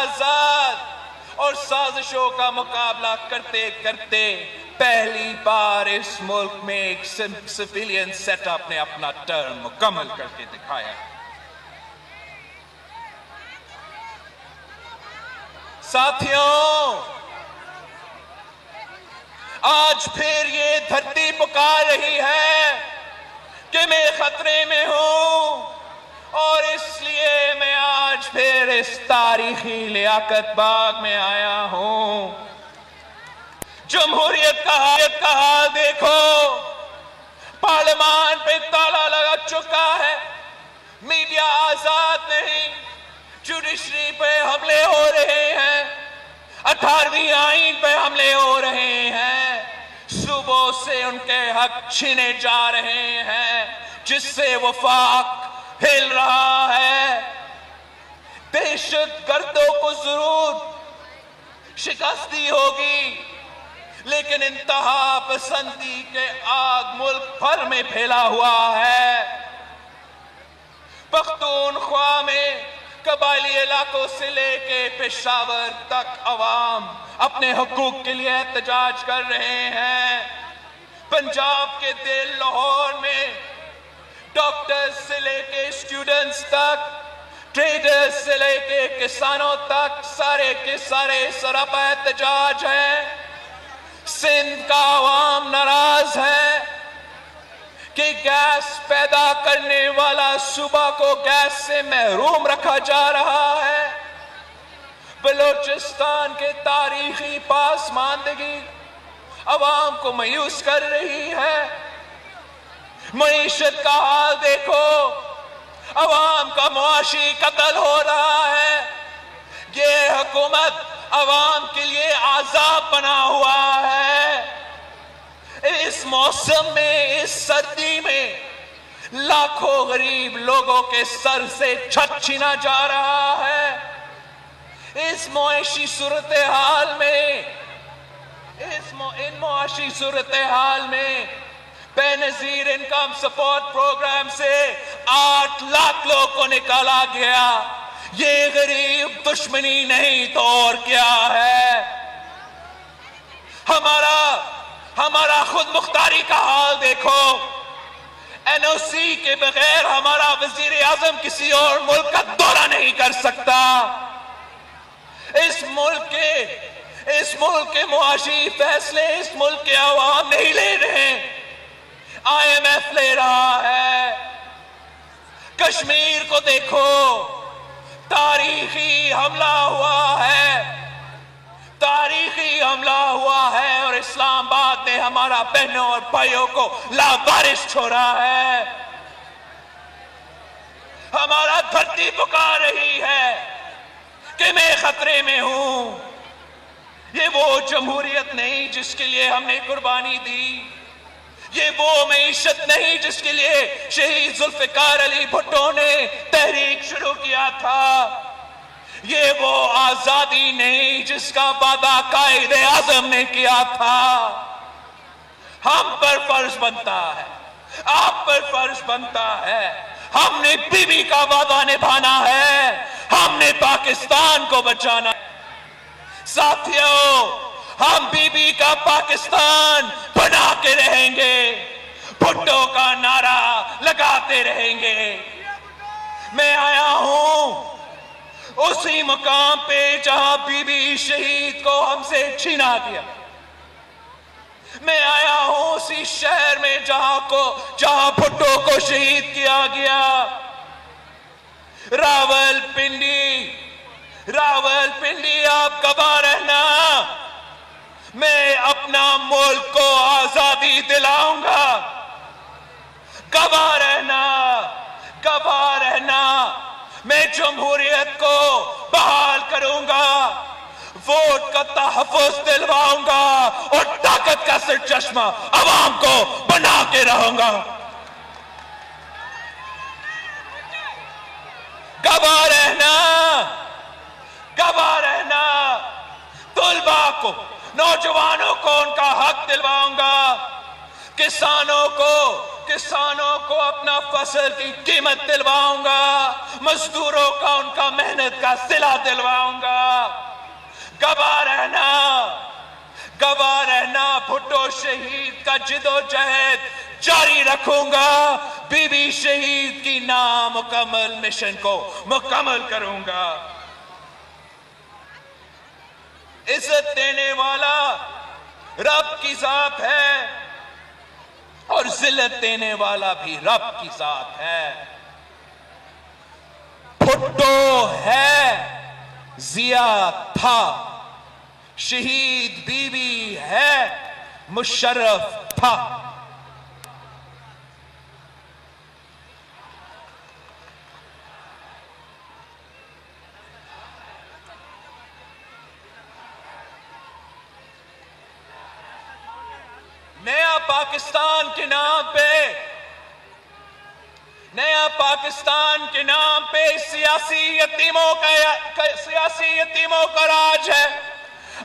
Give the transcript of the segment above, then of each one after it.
آزاد اور سازشوں کا مقابلہ کرتے کرتے پہلی بار اس ملک میں ایک سویلین سیٹ اپ نے اپنا ٹرم مکمل کر کے دکھایا۔ ساتھیوں، آج پھر یہ دھرتی پکار رہی ہے کہ میں خطرے میں ہوں، اور اس لیے میں آج پھر اس تاریخی لیاقت باغ میں آیا ہوں۔ جمہوریت کا حال دیکھو، پارلیمان پہ تالا لگا چکا ہے، میڈیا آزاد نہیں، جوڈیشری پہ حملے ہو رہے ہیں، 18ویں آئین پہ حملے ہو رہے ہیں، صوبوں سے ان کے حق چھینے جا رہے ہیں، جس سے وفاق ہل رہا ہے۔ دہشت گردوں کو ضرور شکست دی ہوگی، لیکن انتہا پسندی کے آگ ملک بھر میں پھیلا ہوا ہے۔ پختونخوا میں قبائلی علاقوں سے لے کے پشاور تک عوام اپنے حقوق کے لیے احتجاج کر رہے ہیں۔ پنجاب کے دل لاہور میں ڈاکٹرز سے لے کے اسٹوڈنٹس تک، ٹریڈرز سے لے کے کسانوں تک، سارے کے سارے سراپا احتجاج ہیں۔ سندھ کا عوام ناراض ہے کہ گیس پیدا کرنے والا صوبہ کو گیس سے محروم رکھا جا رہا ہے۔ بلوچستان کے تاریخی پاسماندگی عوام کو مایوس کر رہی ہے۔ معیشت کا حال دیکھو، عوام کا معاشی قتل ہو رہا ہے۔ یہ حکومت عوام کے لیے عذاب بنا ہوا ہے۔ اس موسم میں، اس سردی میں لاکھوں غریب لوگوں کے سر سے چھت چھینا جا رہا ہے۔ اس معاشی صورتحال میں معاشی صورتحال میں بے نظیر انکم سپورٹ پروگرام سے 8 لاکھ لوگوں کو نکالا گیا۔ یہ غریب دشمنی نہیں تو اور کیا ہے؟ ہمارا خود مختاری کا حال دیکھو۔ این او سی کے بغیر ہمارا وزیر اعظم کسی اور ملک کا دورہ نہیں کر سکتا۔ اس ملک کے معاشی فیصلے اس ملک کے عوام نہیں لے رہے، آئی ایم ایف لے رہا ہے۔ کشمیر کو دیکھو، تاریخی حملہ ہوا ہے، اور اسلام آباد نے ہمارا بہنوں اور بھائیوں کو لاوارث چھوڑا ہے۔ ہمارا دھرتی پکار رہی ہے کہ میں خطرے میں ہوں۔ یہ وہ جمہوریت نہیں جس کے لیے ہم نے قربانی دی، یہ وہ معیشت نہیں جس کے لیے شہید ذوالفقار علی بھٹو نے تحریک شروع کیا تھا، یہ وہ آزادی نہیں جس کا وعدہ قائد اعظم نے کیا تھا۔ ہم پر فرض بنتا ہے، آپ پر فرض بنتا ہے، ہم نے بی بی کا وعدہ نبھانا ہے، ہم نے پاکستان کو بچانا ہے۔ ساتھیوں، ہم بی بی کا پاکستان بنا کے رہیں گے، بھٹو کا نعرہ لگاتے رہیں گے۔ میں آیا ہوں اسی مقام پہ جہاں بی بی شہید کو ہم سے چھینا گیا۔ میں آیا ہوں اسی شہر میں جہاں بھٹو کو شہید کیا گیا۔ راول پنڈی آپ گواہ رہنا، میں اپنا ملک کو آزادی دلاؤں گا۔ گواہ رہنا، میں جمہوریت کو بحال کروں گا، ووٹ کا تحفظ دلواؤں گا، اور طاقت کا سرچشمہ عوام کو بنا کے رہوں گا۔ گواہ رہنا، طلباء کو، نوجوانوں کو ان کا حق دلواؤں گا، کسانوں کو اپنا فصل کی قیمت دلواؤں گا، مزدوروں کا ان کا محنت کا صلہ دلواؤں گا۔ گواہ رہنا بھٹو شہید کا جدوجہد جاری رکھوں گا، بی بی شہید کی نامکمل مشن کو مکمل کروں گا۔ عزت دینے والا رب کی ذات ہے اور ذلت دینے والا بھی رب کی ذات ہے۔ بھٹو ہے، ضیاء تھا، شہید بی بی ہے، مشرف تھا۔ نیا پاکستان کے نام پہ سیاسی یتیموں کا راج ہے۔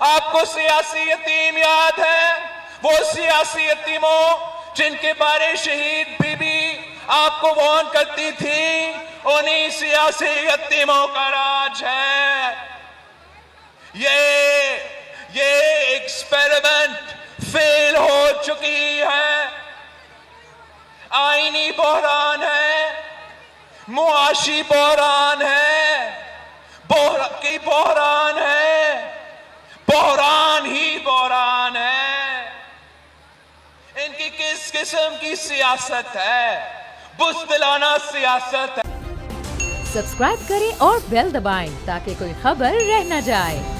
آپ کو سیاسی یتیم یاد ہے؟ وہ سیاسی یتیموں جن کے بارے شہید بی بی آپ کو وارن کرتی تھی، انہی سیاسی یتیموں کا راج ہے۔ یہ ایکسپیریمنٹ فیل ہو چکی ہے۔ آئینی بحران ہے، معاشی بحران ہے، بحران ہی بحران ہے۔ ان کی کس قسم کی سیاست ہے؟ بزدلانہ سیاست ہے۔ سبسکرائب کریں اور بیل دبائیں تاکہ کوئی خبر رہ نہ جائے۔